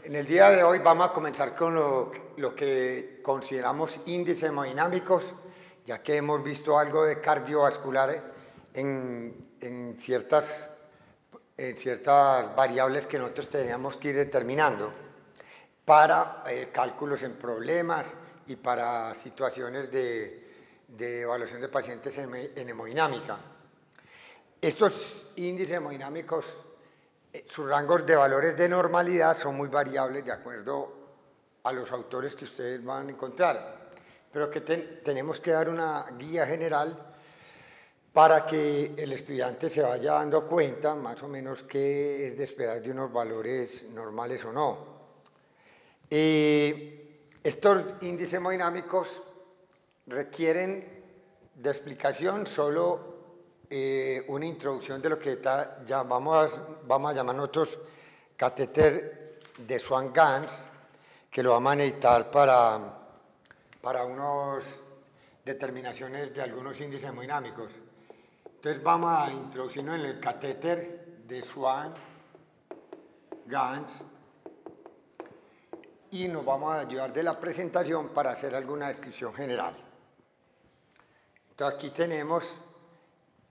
En el día de hoy vamos a comenzar con lo que consideramos índices hemodinámicos, ya que hemos visto algo de cardiovascular en ciertas variables que nosotros teníamos que ir determinando para cálculos en problemas y para situaciones de evaluación de pacientes en hemodinámica. Estos índices hemodinámicos, sus rangos de valores de normalidad son muy variables de acuerdo a los autores que ustedes van a encontrar, pero que tenemos que dar una guía general para que el estudiante se vaya dando cuenta más o menos qué es de esperar de unos valores normales o no. Estos índices hemodinámicos requieren de explicación solo una introducción de lo que vamos a llamar nosotros catéter de Swan-Ganz, que lo vamos a necesitar para unas determinaciones de algunos índices hemodinámicos. Entonces vamos a introducirnos en el catéter de Swan-Ganz y nos vamos a ayudar de la presentación para hacer alguna descripción general. Entonces aquí tenemos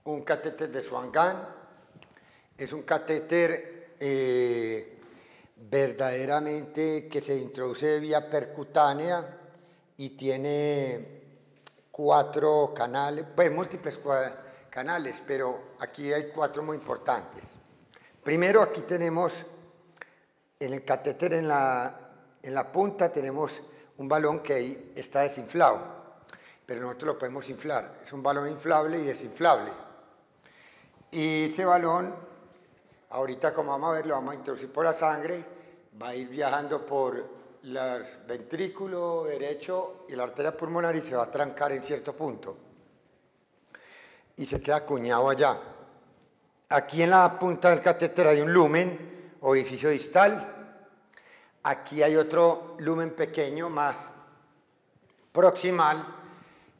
un catéter de Swan-Ganz. Es un catéter verdaderamente que se introduce vía percutánea y tiene 4 canales, pues múltiples canales, pero aquí hay 4 muy importantes. Primero, aquí tenemos en el catéter en la punta tenemos un balón que está desinflado, pero nosotros lo podemos inflar. Es un balón inflable y desinflable. Y ese balón, ahorita como vamos a ver, lo vamos a introducir por la sangre, va a ir viajando por el ventrículo derecho y la arteria pulmonar y se va a trancar en cierto punto. Y se queda acuñado allá. Aquí en la punta del catéter hay un lumen, orificio distal. Aquí hay otro lumen pequeño más proximal,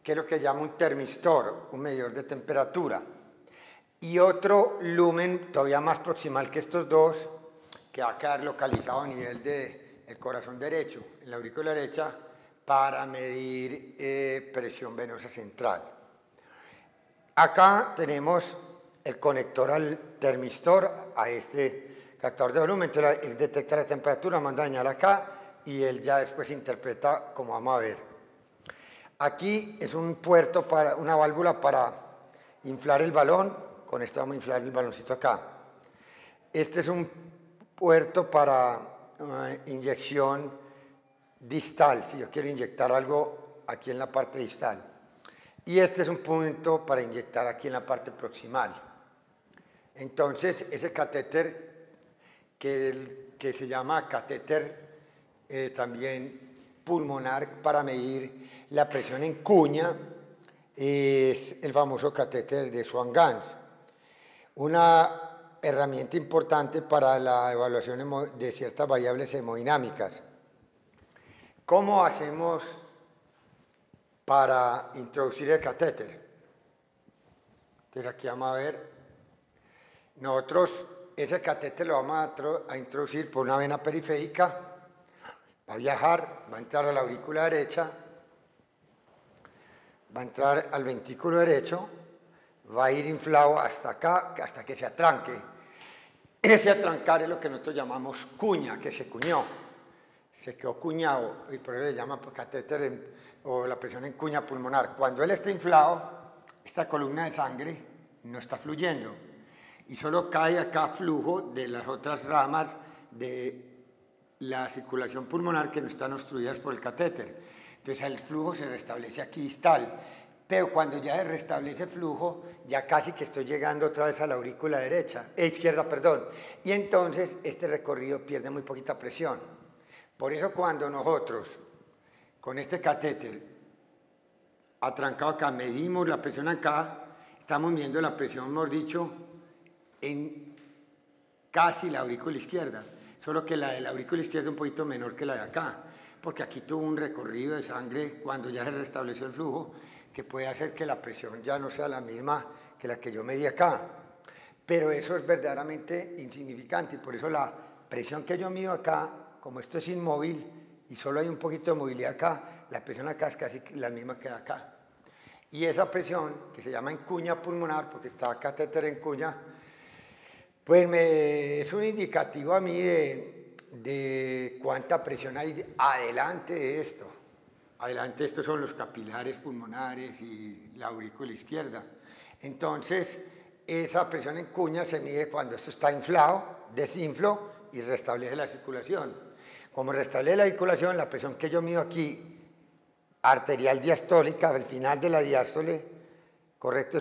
que es lo que llama un termistor, un medidor de temperatura. Y otro lumen todavía más proximal que estos dos, que va a quedar localizado a nivel del corazón derecho, en la aurícula derecha, para medir presión venosa central. Acá tenemos el conector al termistor, a este captador de volumen. Entonces él detecta la temperatura, manda a señal acá y él ya después interpreta como vamos a ver. Aquí es un puerto, una válvula para inflar el balón. Con esto vamos a inflar el baloncito acá. Este es un puerto para inyección distal, si yo quiero inyectar algo aquí en la parte distal. Y este es un punto para inyectar aquí en la parte proximal. Entonces, ese catéter que se llama catéter también pulmonar para medir la presión en cuña es el famoso catéter de Swan-Ganz. Una herramienta importante para la evaluación de ciertas variables hemodinámicas. ¿Cómo hacemos para introducir el catéter? Entonces aquí vamos a ver. Nosotros ese catéter lo vamos a introducir por una vena periférica. Va a viajar, va a entrar a la aurícula derecha, va a entrar al ventrículo derecho, va a ir inflado hasta acá, hasta que se atranque. Ese atrancar es lo que nosotros llamamos cuña, que se cuñó. Se quedó cuñado, y por eso le llaman catéter o la presión en cuña pulmonar. Cuando él está inflado, esta columna de sangre no está fluyendo y solo cae acá flujo de las otras ramas de la circulación pulmonar que no están obstruidas por el catéter. Entonces el flujo se restablece aquí distal, pero cuando ya se restablece el flujo, ya casi que estoy llegando otra vez a la aurícula izquierda, perdón, y entonces este recorrido pierde muy poquita presión. Por eso cuando nosotros con este catéter atrancado acá medimos la presión acá, estamos midiendo la presión, mejor dicho, en casi la aurícula izquierda, solo que la de la aurícula izquierda es un poquito menor que la de acá, porque aquí tuvo un recorrido de sangre cuando ya se restableció el flujo, que puede hacer que la presión ya no sea la misma que la que yo medí acá. Pero eso es verdaderamente insignificante y por eso la presión que yo mido acá como esto es inmóvil y solo hay un poquito de movilidad acá, la presión acá es casi la misma que acá. Y esa presión, que se llama encuña pulmonar, porque está catéter en cuña, pues es un indicativo a mí de cuánta presión hay adelante de esto. Adelante estos son los capilares pulmonares y la aurícula izquierda. Entonces, esa presión en cuña se mide cuando esto está inflado, desinflo y restablece la circulación. Como restablece la circulación, la presión que yo mido aquí, arterial diastólica, al final de la diástole, correcto,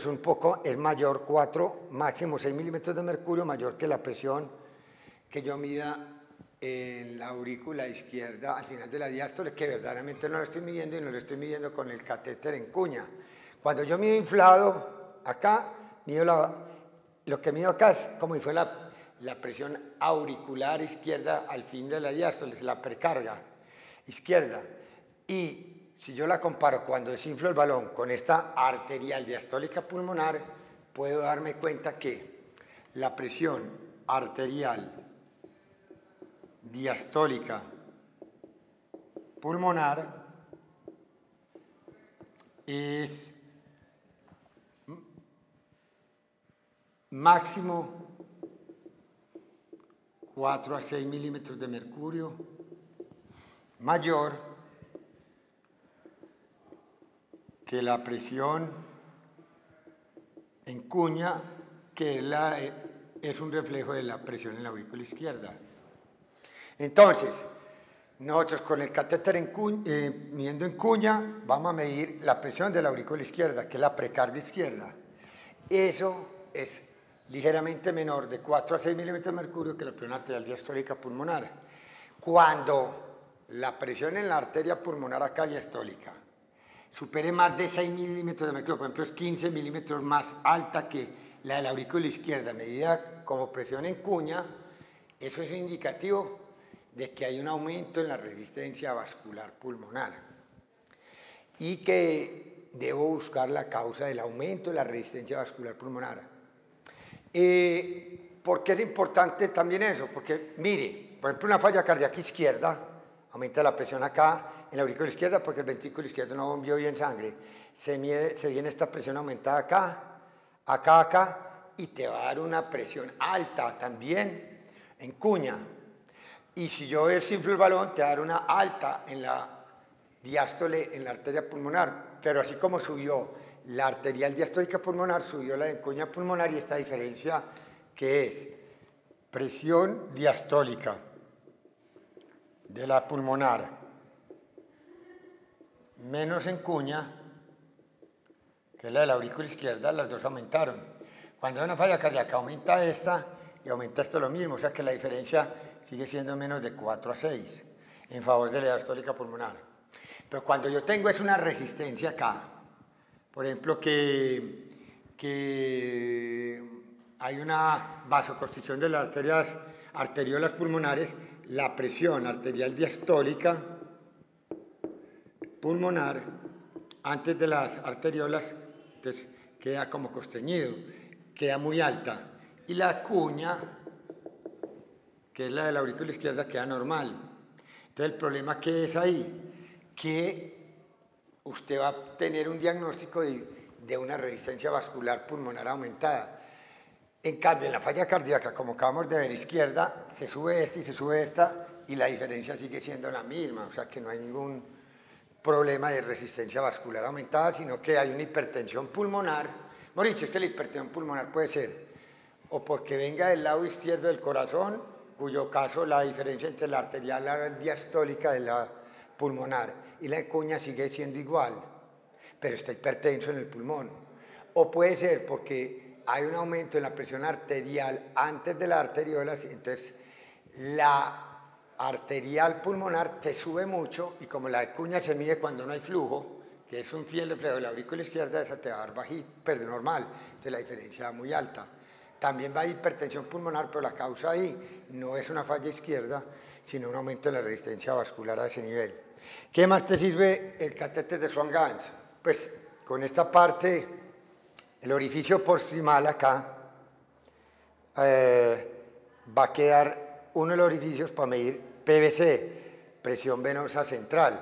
es mayor, 4, máximo 6 milímetros de mercurio, mayor que la presión que yo mida en la aurícula izquierda al final de la diástole, que verdaderamente no lo estoy midiendo y no lo estoy midiendo con el catéter en cuña. Cuando yo mido inflado acá, mido lo que mido acá es como si fuera la presión auricular izquierda al fin de la diástole, es la precarga izquierda. Y si yo la comparo cuando desinflo el balón con esta arterial diastólica pulmonar, puedo darme cuenta que la presión arterial diastólica pulmonar es máximo 4 a 6 milímetros de mercurio, mayor que la presión en cuña, que es un reflejo de la presión en la aurícula izquierda. Entonces, nosotros con el catéter midiendo en cuña, vamos a medir la presión de la aurícula izquierda, que es la precarga izquierda. Eso es ligeramente menor de 4 a 6 milímetros de mercurio que la presión arterial diastólica pulmonar. Cuando la presión en la arteria pulmonar acá diastólica supere más de 6 milímetros de mercurio, por ejemplo, es 15 milímetros más alta que la de la aurícula izquierda, medida como presión en cuña, eso es indicativo de que hay un aumento en la resistencia vascular pulmonar y que debo buscar la causa del aumento de la resistencia vascular pulmonar. ¿Por qué es importante también eso? Porque, mire, por ejemplo, una falla cardíaca izquierda, aumenta la presión acá en la aurícula izquierda porque el ventrículo izquierdo no bombeó bien sangre. Se viene esta presión aumentada acá, y te va a dar una presión alta también en cuña. Y si yo desinflo el balón, te va a dar una alta en la diástole, en la arteria pulmonar. Pero así como subió la arterial diastólica pulmonar, subió la de cuña pulmonar, y esta diferencia que es presión diastólica de la pulmonar menos en cuña, que es la de la aurícula izquierda, las dos aumentaron. Cuando hay una falla cardíaca aumenta esta y aumenta esto lo mismo, o sea que la diferencia sigue siendo menos de 4 a 6 en favor de la diastólica pulmonar. Pero cuando yo tengo es una resistencia acá, por ejemplo que hay una vasoconstricción de las arteriolas pulmonares, la presión arterial diastólica pulmonar antes de las arteriolas, entonces queda como constreñido, queda muy alta, y la cuña, que es la de la aurícula izquierda, queda normal. Entonces el problema que es ahí, que usted va a tener un diagnóstico de una resistencia vascular pulmonar aumentada. En cambio, en la falla cardíaca, como acabamos de ver, izquierda, se sube esta y se sube esta, y la diferencia sigue siendo la misma, o sea que no hay ningún problema de resistencia vascular aumentada, sino que hay una hipertensión pulmonar. Hemos dicho, es que la hipertensión pulmonar puede ser o porque venga del lado izquierdo del corazón, cuyo caso la diferencia entre la arterial diastólica de la pulmonar y la de cuña sigue siendo igual, pero está hipertenso en el pulmón. O puede ser porque hay un aumento en la presión arterial antes de las arteriolas, entonces la arterial pulmonar te sube mucho, y como la de cuña se mide cuando no hay flujo, que es un fiel reflejo de la aurícula izquierda, esa te va a dar bajito, pero normal, entonces la diferencia va muy alta. También va a hipertensión pulmonar, pero la causa ahí no es una falla izquierda, sino un aumento de la resistencia vascular a ese nivel. ¿Qué más te sirve el catéter de Swan-Ganz? Pues con esta parte, el orificio proximal acá va a quedar uno de los orificios para medir PVC, presión venosa central.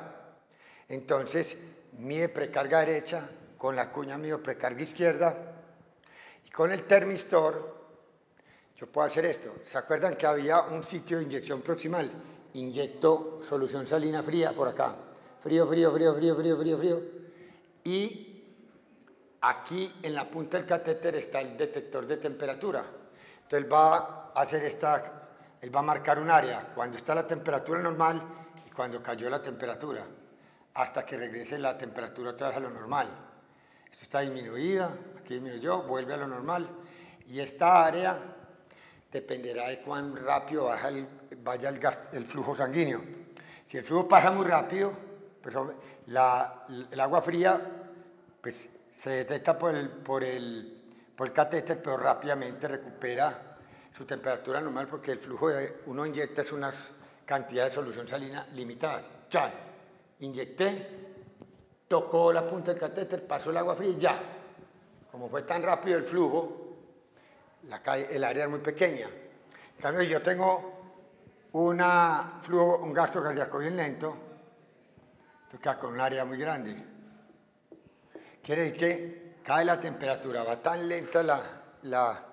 Entonces, mide precarga derecha, con la cuña mido precarga izquierda, y con el termistor yo puedo hacer esto. ¿Se acuerdan que había un sitio de inyección proximal? Inyecto solución salina fría por acá. Frío, frío, frío, frío, frío, frío, frío. Y aquí en la punta del catéter está el detector de temperatura. Entonces va a hacer él va a marcar un área cuando está la temperatura normal y cuando cayó la temperatura, hasta que regrese la temperatura otra vez a lo normal. Esto está disminuida, aquí disminuyó, vuelve a lo normal. Y esta área dependerá de cuán rápido vaya el flujo sanguíneo. Si el flujo pasa muy rápido, pues el agua fría pues, se detecta por el catéter, pero rápidamente recupera su temperatura normal porque el flujo de uno inyecta es una cantidad de solución salina limitada. Ya, inyecté, tocó la punta del catéter, pasó el agua fría y ya. Como fue tan rápido el flujo, el área es muy pequeña. En cambio, yo tengo un gasto cardíaco bien lento, toca con un área muy grande. Quiere decir que cae la temperatura, va tan lenta la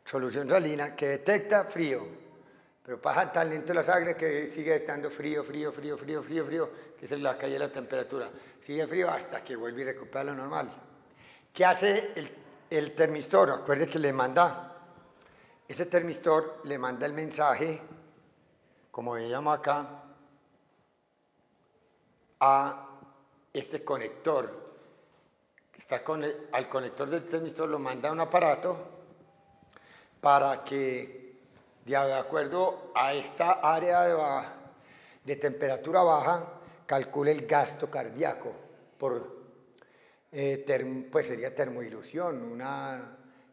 solución salina que detecta frío, pero pasa tan lento la sangre que sigue detectando frío, frío, frío, frío, frío, frío, que es la caída de la temperatura. Sigue frío hasta que vuelve y recupera lo normal. ¿Qué hace el termistor? Acuerde que ese termistor le manda el mensaje, como veíamos acá, a este conector. Al conector del termistor lo manda a un aparato para que, de acuerdo a esta área de temperatura baja, calcule el gasto cardíaco pues sería termodilución,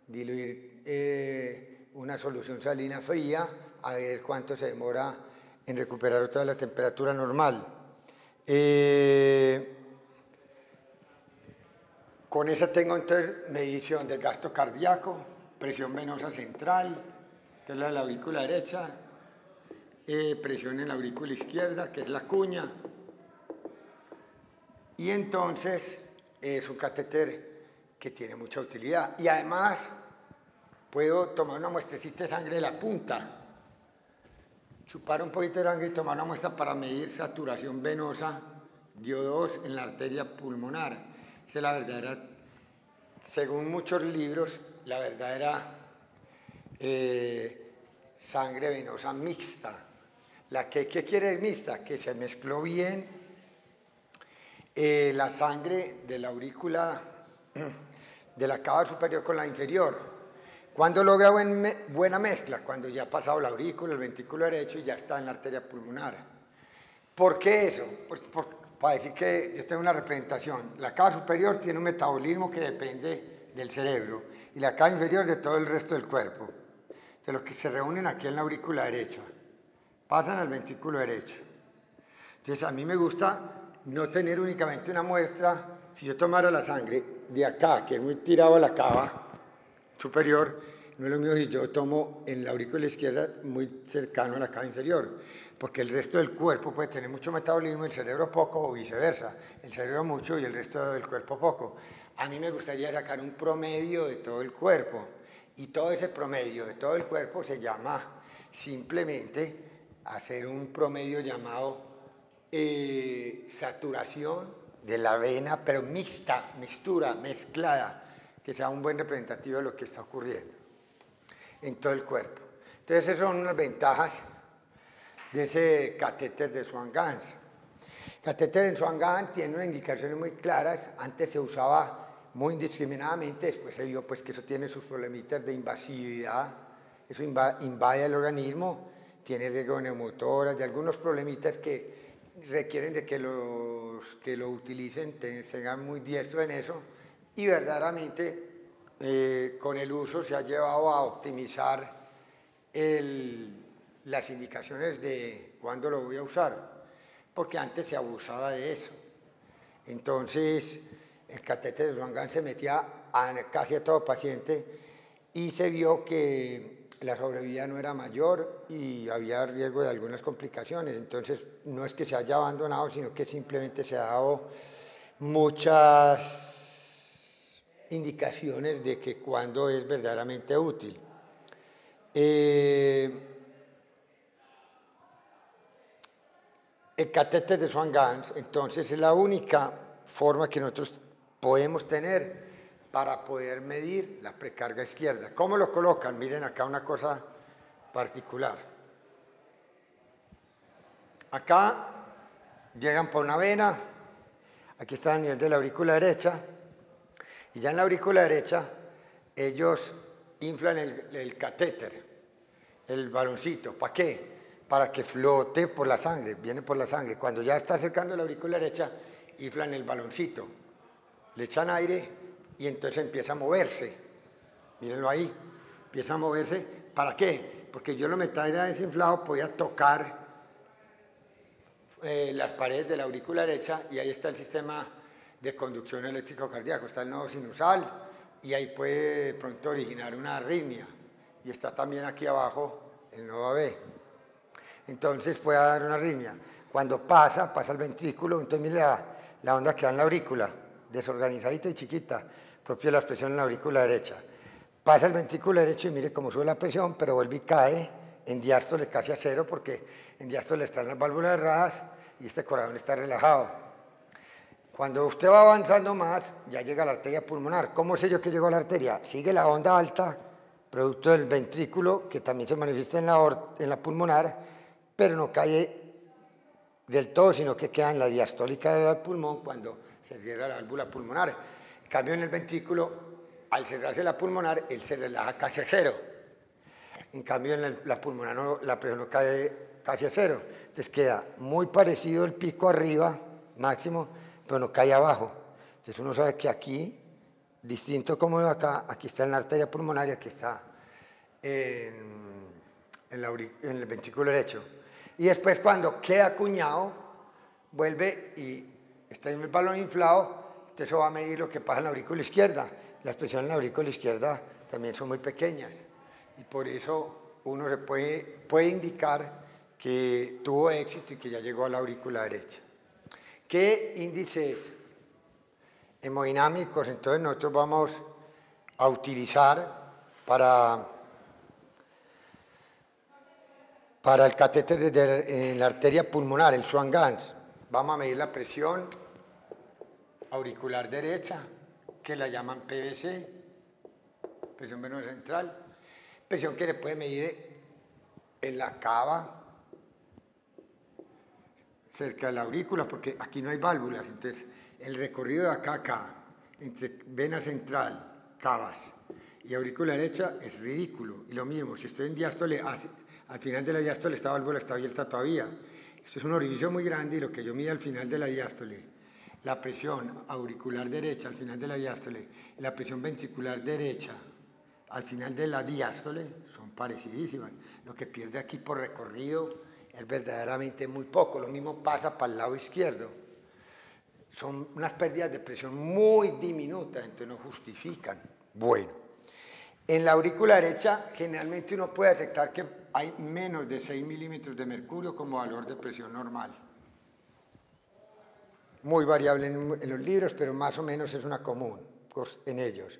diluir una solución salina fría, a ver cuánto se demora en recuperar otra vez la temperatura normal. Con esa tengo entonces medición del gasto cardíaco, presión venosa central, que es la de la aurícula derecha, presión en la aurícula izquierda, que es la cuña, y entonces es un catéter que tiene mucha utilidad. Y además puedo tomar una muestrecita de sangre de la punta, chupar un poquito de sangre y tomar una muestra para medir saturación venosa DIO2 en la arteria pulmonar. Esa es la verdadera, según muchos libros, la verdadera sangre venosa mixta. ¿Qué quiere decir mixta? Que se mezcló bien la sangre de la aurícula de la cava superior con la inferior. ¿Cuándo logra buena mezcla? Cuando ya ha pasado la aurícula, el ventrículo derecho y ya está en la arteria pulmonar. ¿Por qué eso? Pues para decir que yo tengo una representación. La cava superior tiene un metabolismo que depende del cerebro y la cava inferior de todo el resto del cuerpo, de los que se reúnen aquí en la aurícula derecha, pasan al ventrículo derecho. Entonces a mí me gusta no tener únicamente una muestra. Si yo tomara la sangre de acá, que es muy tirado a la cava superior, no es lo mismo si yo tomo en la aurícula izquierda muy cercano a la cava inferior, porque el resto del cuerpo puede tener mucho metabolismo, el cerebro poco, o viceversa, el cerebro mucho y el resto del cuerpo poco. A mí me gustaría sacar un promedio de todo el cuerpo, y todo ese promedio de todo el cuerpo se llama simplemente hacer un promedio llamado saturación de la vena, pero mixtura, mezclada, que sea un buen representativo de lo que está ocurriendo en todo el cuerpo. Entonces, esas son unas ventajas de ese catéter de Swan-Ganz. El catéter de Swan-Ganz tiene unas indicaciones muy claras. Antes se usaba muy indiscriminadamente, después se vio pues, que eso tiene sus problemitas de invasividad, eso invade el organismo, tiene riesgo de neumotoras, de algunos problemitas que requieren de que los que lo utilicen tengan muy diestro en eso, y verdaderamente con el uso se ha llevado a optimizar las indicaciones de cuándo lo voy a usar, porque antes se abusaba de eso. Entonces el catéter de Swan-Ganz se metía casi a todo paciente y se vio que la sobrevida no era mayor y había riesgo de algunas complicaciones. Entonces, no es que se haya abandonado, sino que simplemente se ha dado muchas indicaciones de que cuando es verdaderamente útil. El catéter de Swan-Ganz, entonces, es la única forma que nosotros podemos tener para poder medir la precarga izquierda. ¿Cómo lo colocan? Miren acá una cosa particular. Acá llegan por una vena, aquí está a nivel de la aurícula derecha, y ya en la aurícula derecha ellos inflan el catéter, el baloncito. ¿Para qué? Para que flote por la sangre, viene por la sangre. Cuando ya está acercando la aurícula derecha, inflan el baloncito, le echan aire y entonces empieza a moverse. Mírenlo ahí, empieza a moverse. ¿Para qué? Porque yo lo metía desinflado, podía tocar las paredes de la aurícula derecha y ahí está el sistema de conducción eléctrico cardíaco, está el nodo sinusal y ahí puede de pronto originar una arritmia. Y está también aquí abajo el nodo AB. Entonces puede dar una arritmia. Cuando pasa el ventrículo, entonces mire la onda que da en la aurícula, desorganizadita y chiquita, propio de la presión en la aurícula derecha. Pasa el ventrículo derecho y mire cómo sube la presión, pero vuelve y cae en diástole casi a cero, porque en diástole están las válvulas cerradas y este corazón está relajado. Cuando usted va avanzando más, ya llega a la arteria pulmonar. ¿Cómo sé yo que llegó a la arteria? Sigue la onda alta, producto del ventrículo, que también se manifiesta en la pulmonar, pero no cae del todo, sino que queda en la diastólica del pulmón cuando se cierra la válvula pulmonar. En cambio, en el ventrículo, al cerrarse la pulmonar, él se relaja casi a cero. En cambio, en la pulmonar la presión no cae casi a cero. Entonces queda muy parecido el pico arriba, máximo, pero no cae abajo. Entonces uno sabe que aquí, distinto como acá, aquí está en la arteria pulmonar y aquí está en el ventrículo derecho. Y después, cuando queda acuñado, vuelve y está en el balón inflado, entonces eso va a medir lo que pasa en la aurícula izquierda. Las presiones en la aurícula izquierda también son muy pequeñas y por eso uno se puede indicar que tuvo éxito y que ya llegó a la aurícula derecha. ¿Qué índices hemodinámicos entonces nosotros vamos a utilizar para el catéter en la arteria pulmonar, el Swan-Ganz? Vamos a medir la presión auricular derecha, que la llaman PVC, presión venosa central, presión que le puede medir en la cava, cerca de la aurícula, porque aquí no hay válvulas, entonces el recorrido de acá a acá, entre vena central, cavas y aurícula derecha es ridículo. Y lo mismo, si estoy en diástole, al final de la diástole esta válvula está abierta todavía. Esto es un orificio muy grande y lo que yo mido al final de la diástole, la presión auricular derecha al final de la diástole y la presión ventricular derecha al final de la diástole son parecidísimas. Lo que pierde aquí por recorrido es verdaderamente muy poco. Lo mismo pasa para el lado izquierdo. Son unas pérdidas de presión muy diminutas, entonces no justifican. Bueno, en la aurícula derecha generalmente uno puede aceptar que hay menos de 6 milímetros de mercurio como valor de presión normal. Muy variable en los libros, pero más o menos es una común en ellos.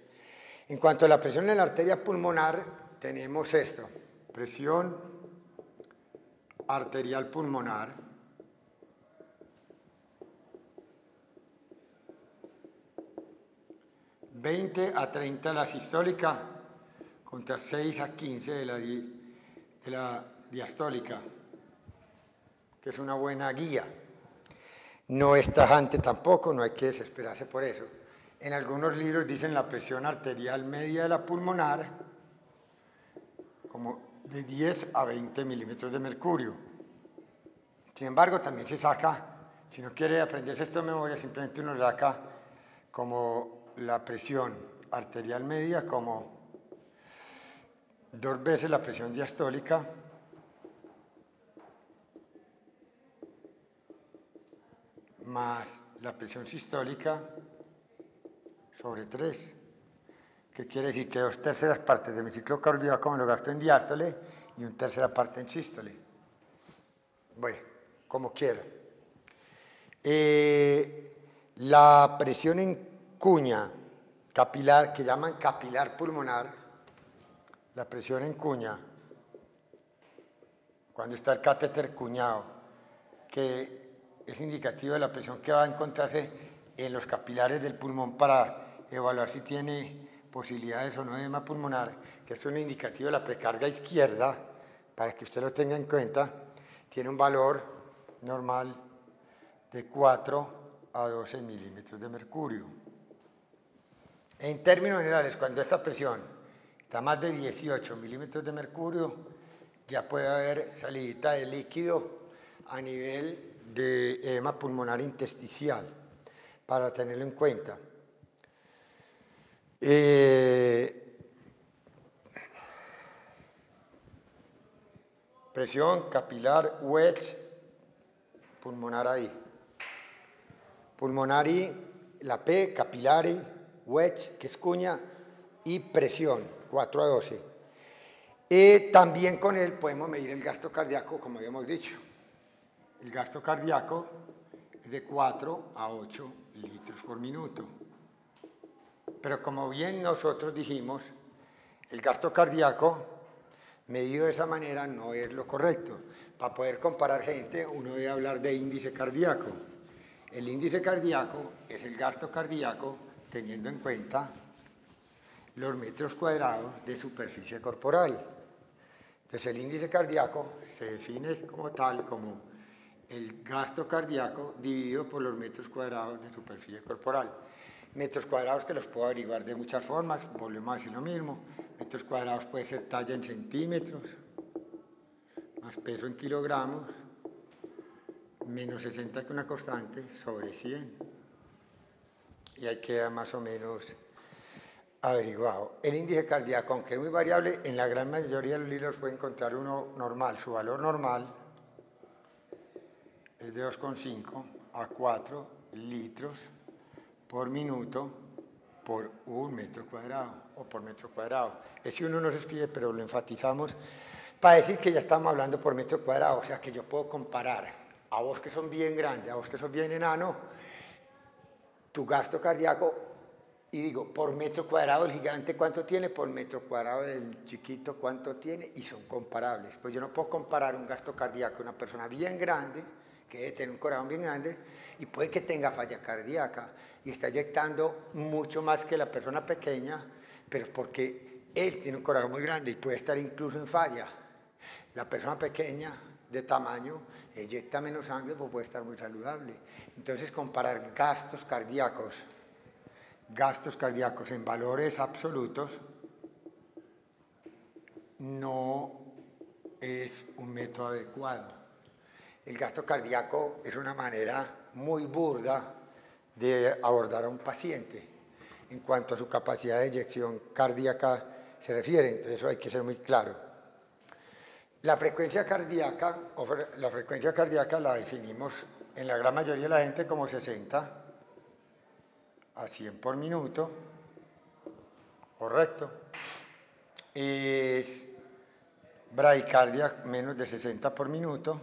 En cuanto a la presión en la arteria pulmonar, tenemos esto: presión arterial pulmonar, ...20 a 30 la sistólica contra 6 a 15 de la diastólica, que es una buena guía. No es tajante tampoco, no hay que desesperarse por eso. En algunos libros dicen la presión arterial media de la pulmonar como de 10 a 20 milímetros de mercurio. Sin embargo, también se saca, si no quiere aprenderse esto de memoria, simplemente uno saca como la presión arterial media como 2 veces la presión diastólica más la presión sistólica sobre 3. que quiere decir que 2/3 partes de mi ciclo cardíaco me lo gasto en diástole y 1/3 parte en sístole. Bueno, como quiera. La presión en cuña capilar, que llaman capilar pulmonar, la presión en cuña, cuando está el catéter cuñado, que es indicativo de la presión que va a encontrarse en los capilares del pulmón para evaluar si tiene posibilidades o no de edema pulmonar, que es un indicativo de la precarga izquierda, para que usted lo tenga en cuenta, tiene un valor normal de 4 a 12 milímetros de mercurio. En términos generales, cuando esta presión está más de 18 milímetros de mercurio, ya puede haber salidita de líquido a nivel de edema pulmonar intersticial, para tenerlo en cuenta. Presión capilar wedge pulmonar ahí. Pulmonari, la P, capillari, wedge, que es cuña, y presión, 4 a 12. También con él podemos medir el gasto cardíaco, como habíamos dicho. El gasto cardíaco es de 4 a 8 litros por minuto. Pero como bien nosotros dijimos, el gasto cardíaco medido de esa manera no es lo correcto. Para poder comparar gente, uno debe hablar de índice cardíaco. El índice cardíaco es el gasto cardíaco teniendo en cuenta los metros cuadrados de superficie corporal. Entonces el índice cardíaco se define como tal, como el gasto cardíaco dividido por los metros cuadrados de superficie corporal. Metros cuadrados que los puedo averiguar de muchas formas, volvemos a decir lo mismo. Metros cuadrados puede ser talla en centímetros, más peso en kilogramos, menos 60 que una constante, sobre 100. Y ahí queda más o menos averiguado. El índice cardíaco, aunque es muy variable, en la gran mayoría de los libros puede encontrar uno normal. Su valor normal es de 2,5 a 4 litros por minuto por un metro cuadrado o por metro cuadrado. Ese uno no se escribe, pero lo enfatizamos para decir que ya estamos hablando por metro cuadrado, o sea que yo puedo comparar a vos que son bien grandes, a vos que sos bien enano, tu gasto cardíaco, y digo, por metro cuadrado el gigante cuánto tiene, por metro cuadrado del chiquito cuánto tiene, y son comparables. Pues yo no puedo comparar un gasto cardíaco de una persona bien grande, que debe tener un corazón bien grande, y puede que tenga falla cardíaca, y está eyectando mucho más que la persona pequeña, pero porque él tiene un corazón muy grande y puede estar incluso en falla. La persona pequeña, de tamaño, eyecta menos sangre, pues puede estar muy saludable. Entonces, comparar gastos cardíacos en valores absolutos no es un método adecuado. El gasto cardíaco es una manera muy burda de abordar a un paciente en cuanto a su capacidad de eyección cardíaca se refiere, entonces eso hay que ser muy claro. La frecuencia cardíaca la definimos en la gran mayoría de la gente como 60 a 100 por minuto, correcto. Es bradicardia menos de 60 por minuto.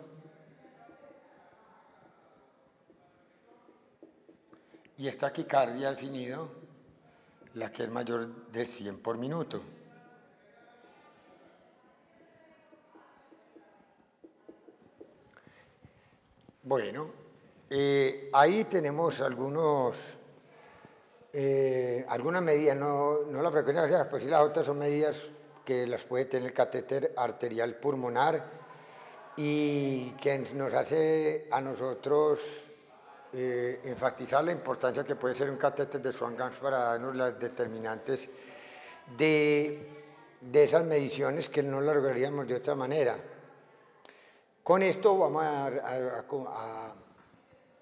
Y esta taquicardia definido la que es mayor de 100 por minuto. Bueno, ahí tenemos algunas medidas, no la frecuencia cardíaca, pues sí, las otras son medidas que las puede tener el catéter arterial pulmonar y que nos hace a nosotros enfatizar la importancia que puede ser un catéter de Swan-Ganz para darnos las determinantes de esas mediciones que no las lograríamos de otra manera. Con esto vamos a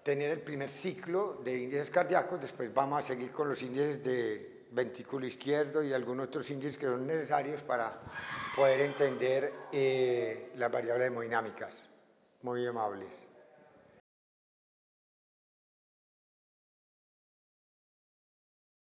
tener el primer ciclo de índices cardíacos, después vamos a seguir con los índices de ventrículo izquierdo y algunos otros índices que son necesarios para poder entender las variables hemodinámicas. Muy amables.